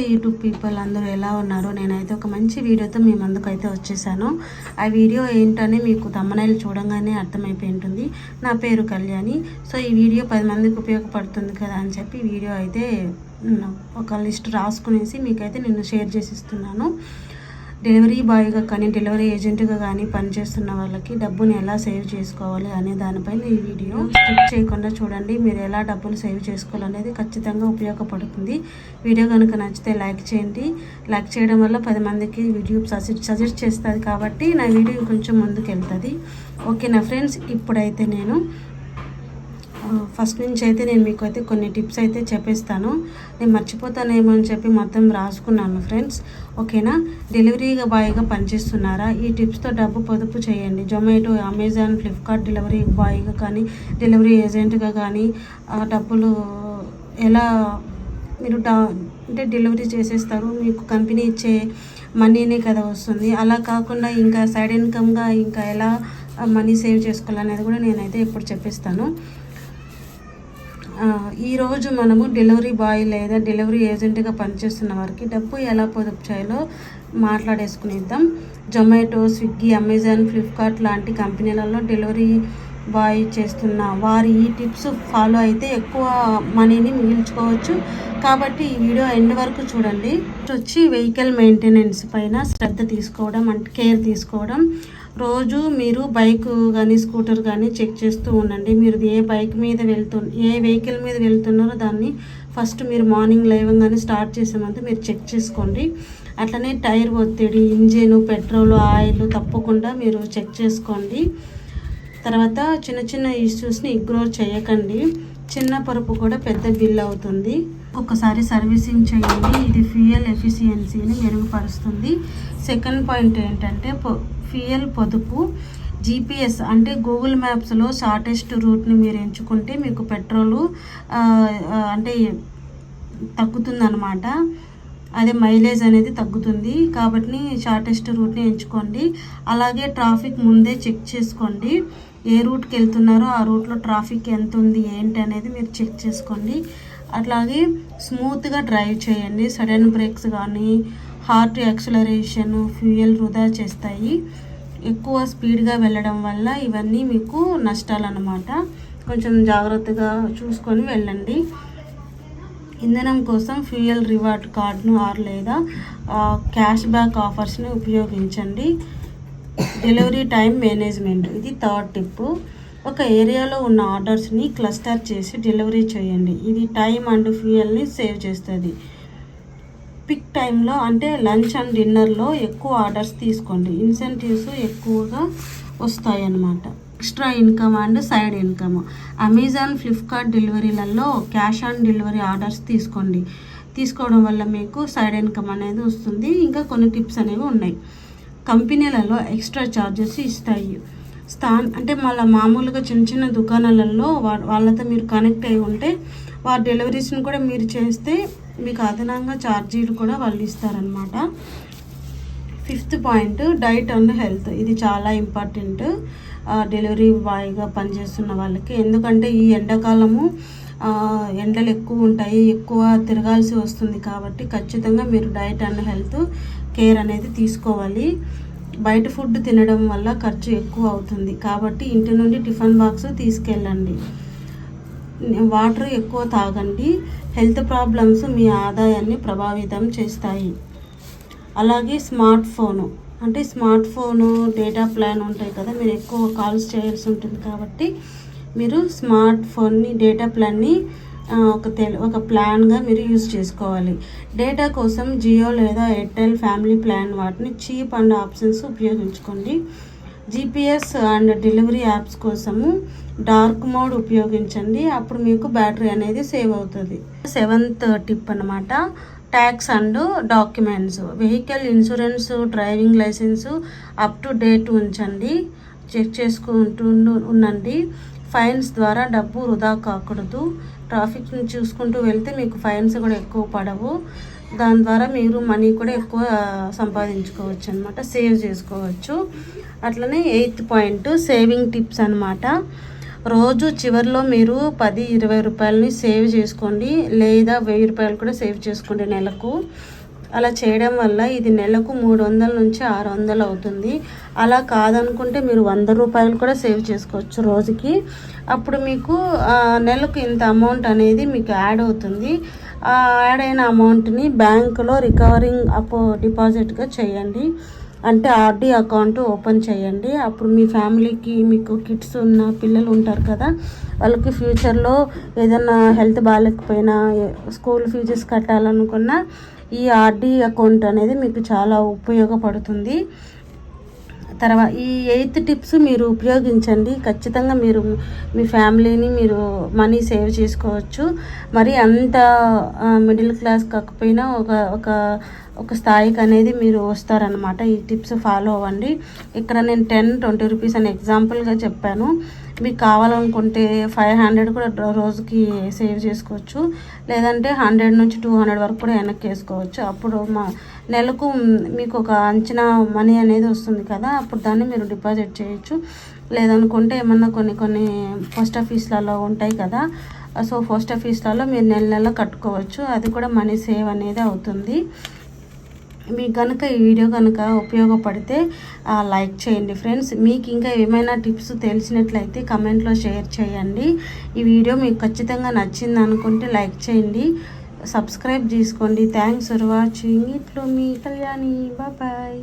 YouTube people అందరూ ఎలా ఉన్నారు? నేనైతే ఒక మంచి వీడియోతో మీ ముందుకైతే వచ్చేసాను. ఆ వీడియో ఏంటని మీకు తమ్మనైల్ చూడంగానే అర్థమైపోయి ఉంటుంది. నా పేరు కళ్యాణి. సో ఈ వీడియో 10 మందికి ఉపయోగపడుతుంది కదా అని చెప్పి వీడియో అయితే ఒక లిస్ట్ రాసుకునేసి మీకైతే నేను షేర్ చేసి ఇస్తున్నాను. డెలివరీ బాయ్గా కానీ డెలివరీ ఏజెంట్గా కానీ పనిచేస్తున్న వాళ్ళకి డబ్బుని ఎలా సేవ్ చేసుకోవాలి అనే దానిపైన ఈ వీడియో స్కిప్ చేయకుండా చూడండి. మీరు ఎలా డబ్బులు సేవ్ చేసుకోవాలనేది ఖచ్చితంగా ఉపయోగపడుతుంది. వీడియో కనుక నచ్చితే లైక్ చేయండి. లైక్ చేయడం వల్ల 10 మందికి వీడియో సజెస్ట్ చేస్తుంది కాబట్టి నా వీడియో కొంచెం ముందుకు వెళ్తుంది. ఓకేనా ఫ్రెండ్స్, ఇప్పుడైతే నేను ఫస్ట్ నుంచి అయితే నేను మీకు అయితే కొన్ని టిప్స్ అయితే చెప్పేస్తాను. నేను మర్చిపోతానేమో అని చెప్పి మొత్తం రాసుకున్నాను ఫ్రెండ్స్. ఓకేనా, డెలివరీ బాయ్గా పనిచేస్తున్నారా? ఈ టిప్స్తో డబ్బు పొదుపు చేయండి. జొమాటో, అమెజాన్, ఫ్లిప్కార్ట్ డెలివరీ బాయ్గా కానీ డెలివరీ ఏజెంట్గా కానీ డబ్బులు ఎలా మీరు అంటే డెలివరీ చేసేస్తారు. మీకు కంపెనీ ఇచ్చే మనీనే కదా వస్తుంది. అలా కాకుండా ఇంకా సైడ్ ఇన్కమ్గా ఇంకా ఎలా మనీ సేవ్ చేసుకోవాలనేది కూడా నేనైతే ఇప్పుడు చెప్పిస్తాను. ఈరోజు మనము డెలివరీ బాయ్ లేదా డెలివరీ ఏజెంట్గా పనిచేస్తున్న వారికి డబ్బు ఎలా పొదుపు చేయాలో మాట్లాడేసుకునేద్దాం. జొమాటో, స్విగ్గీ, అమెజాన్, ఫ్లిప్కార్ట్ లాంటి కంపెనీలలో డెలివరీ బాయ్ చేస్తున్న వారి ఈ టిప్స్ ఫాలో అయితే ఎక్కువ మనీని మిగిల్చుకోవచ్చు. కాబట్టి ఈ వీడియో ఎండ్ వరకు చూడండి. వచ్చి వెహికల్ మెయింటెనెన్స్ పైన శ్రద్ధ తీసుకోవడం, అంటే కేర్ తీసుకోవడం. రోజు మీరు బైక్ కానీ స్కూటర్ కానీ చెక్ చేస్తూ ఉండండి. మీరు ఏ వెహికల్ మీద వెళ్తున్నారో దాన్ని ఫస్ట్ మీరు మార్నింగ్ లేవగానే స్టార్ట్ చేసే ముందు మీరు చెక్ చేసుకోండి. అట్లనే టైర్ ఒత్తిడి, ఇంజిన్, పెట్రోల్, ఆయిల్ తప్పకుండా మీరు చెక్ చేసుకోండి. తర్వాత చిన్న చిన్న ఇష్యూస్ని ఇగ్నోర్ చేయకండి. చిన్న పొరపు కూడా పెద్ద బిల్ అవుతుంది. ఒక్కసారి సర్వీసింగ్ చేయండి. ఇది ఫ్యూయల్ ఎఫిషియన్సీని మెరుగుపరుస్తుంది. సెకండ్ పాయింట్ ఏంటంటే ఫ్యూయల్ పొదుపు. జీపీఎస్ అంటే గూగుల్ మ్యాప్స్లో షార్టెస్ట్ రూట్ని మీరు ఎంచుకుంటే మీకు పెట్రోలు అంటే తగ్గుతుందన్నమాట. అదే మైలేజ్ అనేది తగ్గుతుంది. కాబట్టి షార్టెస్ట్ రూట్ని ఎంచుకోండి. అలాగే ట్రాఫిక్ ముందే చెక్ చేసుకోండి. ఏ రూట్కి వెళ్తున్నారో ఆ రూట్లో ట్రాఫిక్ ఎంత ఉంది ఏంటి అనేది మీరు చెక్ చేసుకోండి. అట్లాగే స్మూత్గా డ్రైవ్ చేయండి. సడన్ బ్రేక్స్ కానీ హార్డ్ యాక్సిలరేషన్ ఫ్యూయల్ వృధా చేస్తాయి. ఎక్కువ స్పీడ్గా వెళ్ళడం వల్ల ఇవన్నీ మీకు నష్టాలు అన్నమాట. కొంచెం జాగ్రత్తగా చూసుకొని వెళ్ళండి. ఇంధనం కోసం ఫ్యూయల్ రివార్డ్ కార్డును లేదా క్యాష్ బ్యాక్ ఆఫర్స్ని ఉపయోగించండి. డెలివరీ టైం మేనేజ్మెంట్, ఇది థర్డ్ టిప్. ఒక ఏరియాలో ఉన్న ఆర్డర్స్ని క్లస్టర్ చేసి డెలివరీ చేయండి. ఇది టైం అండ్ ఫ్యూయల్ని సేవ్ చేస్తుంది. పిక్ టైంలో అంటే లంచ్ అండ్ డిన్నర్లో ఎక్కువ ఆర్డర్స్ తీసుకోండి. ఇన్సెంటివ్స్ ఎక్కువగా వస్తాయి అన్నమాట. Extra income and side income. Amazon, Flipkart డెలివరీలలో క్యాష్ ఆన్ డెలివరీ ఆర్డర్స్ తీసుకోవడం వల్ల మీకు సైడ్ ఇన్కమ్ అనేది వస్తుంది. ఇంకా కొన్ని టిప్స్ అనేవి ఉన్నాయి. కంపెనీలలో ఎక్స్ట్రా ఛార్జెస్ ఇస్తాయి. అంటే మళ్ళీ మామూలుగా చిన్న చిన్న దుకాణాలలో వాళ్ళతో మీరు కనెక్ట్ అయి ఉంటే వారి డెలివరీస్ని కూడా మీరు చేస్తే మీకు అదనంగా ఛార్జీలు కూడా వాళ్ళు ఇస్తారనమాట. Fifth point diet and health. ఇది చాలా ఇంపార్టెంట్ డెలివరీ బాయ్గా పనిచేస్తున్న వాళ్ళకి. ఎందుకంటే ఈ ఎండాకాలము ఎండలు ఎక్కువ ఉంటాయి, ఎక్కువ తిరగాల్సి వస్తుంది. కాబట్టి ఖచ్చితంగా మీరు డైట్ అండ్ హెల్త్ కేర్ అనేది తీసుకోవాలి. బయట ఫుడ్ తినడం వల్ల ఖర్చు ఎక్కువ అవుతుంది. కాబట్టి ఇంటి నుండి టిఫిన్ బాక్స్ తీసుకెళ్ళండి. వాటర్ ఎక్కువ తాగండి. హెల్త్ ప్రాబ్లమ్స్ మీ ఆదాయాన్ని ప్రభావితం చేస్తాయి. అలాగే స్మార్ట్ ఫోను డేటా ప్లాన్ ఉంటాయి కదా, మీరు ఎక్కువ కాల్స్ చేయాల్సి ఉంటుంది. కాబట్టి మీరు స్మార్ట్ ఫోన్ని డేటా ప్లాన్ని ఒక ప్లాన్గా మీరు యూజ్ చేసుకోవాలి. డేటా కోసం జియో లేదా ఎయిర్టెల్ ఫ్యామిలీ ప్లాన్ వాటిని చీప్ అండ్ ఆప్షన్స్ ఉపయోగించుకోండి. జీపీఎస్ అండ్ డెలివరీ యాప్స్ కోసము డార్క్ మోడ్ ఉపయోగించండి. అప్పుడు మీకు బ్యాటరీ అనేది సేవ్ అవుతుంది. 7th టిప్ అన్నమాట, tax and documents. Vehicle insurance, driving licence up to date ఉంచండి. చెక్ చేసుకుంటూ ఉండండి. ఫైన్స్ ద్వారా డబ్బు వృధా కాకూడదు. ట్రాఫిక్ని చూసుకుంటూ వెళ్తే మీకు ఫైన్స్ కూడా ఎక్కువ పడవు. దాని ద్వారా మీరు మనీ కూడా ఎక్కువ సంపాదించుకోవచ్చు అనమాట, సేవ్ చేసుకోవచ్చు. అట్లనే 8th పాయింట్ సేవింగ్ టిప్స్ అనమాట. రోజు చివరిలో మీరు 10-20 రూపాయలని సేవ్ చేసుకోండి, లేదా 1000 రూపాయలు కూడా సేవ్ చేసుకోండి నెలకు. అలా చేయడం వల్ల ఇది నెలకు 300 నుంచి 600 అవుతుంది. అలా కాదనుకుంటే మీరు 100 రూపాయలు కూడా సేవ్ చేసుకోవచ్చు రోజుకి. అప్పుడు మీకు నెలకు ఇంత అమౌంట్ అనేది మీకు యాడ్ అవుతుంది. యాడ్ అయిన అమౌంట్ని బ్యాంకులో రికవరింగ్ డిపాజిట్గా చేయండి. అంటే ఆర్డీ అకౌంట్ ఓపెన్ చేయండి. అప్పుడు మీ ఫ్యామిలీకి, మీకు కిడ్స్ ఉన్న పిల్లలు ఉంటారు కదా, వాళ్ళకి ఫ్యూచర్లో ఏదైనా హెల్త్ బాగాలేకపోయినా, స్కూల్ ఫీజెస్ కట్టాలనుకున్నా ఈ ఆర్డీ అకౌంట్ అనేది మీకు చాలా ఉపయోగపడుతుంది. తర్వాత ఈ 8 టిప్స్ మీరు ఉపయోగించండి. ఖచ్చితంగా మీరు మీ ఫ్యామిలీని మీరు మనీ సేవ్ చేసుకోవచ్చు. మరి అంత మిడిల్ క్లాస్ కాకపోయినా ఒక స్థాయికి అనేది మీరు వస్తారనమాట. ఈ టిప్స్ ఫాలో అవ్వండి. ఇక్కడ నేను 10-20 రూపీస్ అని ఎగ్జాంపుల్గా చెప్పాను. మీకు కావాలనుకుంటే 500 కూడా రోజుకి సేవ్ చేసుకోవచ్చు, లేదంటే 100 నుంచి 200 వరకు కూడా వెనక్కి వేసుకోవచ్చు. అప్పుడు నెలకు మీకు ఒక అంచనా మనీ అనేది వస్తుంది కదా, అప్పుడు దాన్ని మీరు డిపాజిట్ చేయొచ్చు. లేదనుకుంటే ఏమన్నా కొన్ని పోస్ట్ ఆఫీస్లలో ఉంటాయి కదా, సో పోస్ట్ ఆఫీస్లలో మీరు నెల కట్టుకోవచ్చు. అది కూడా మనీ సేవ్ అనేది అవుతుంది. మీకు కనుక ఈ వీడియో కనుక ఉపయోగపడితే లైక్ చేయండి ఫ్రెండ్స్. మీకు ఇంకా ఏమైనా టిప్స్ తెలిసినట్లయితే కమెంట్లో షేర్ చేయండి. ఈ వీడియో మీకు ఖచ్చితంగా నచ్చింది అనుకుంటే లైక్ చేయండి, సబ్స్క్రైబ్ చేసుకోండి. Thanks for watching. ఇట్లు మీ కళ్యాణి. బాయ్.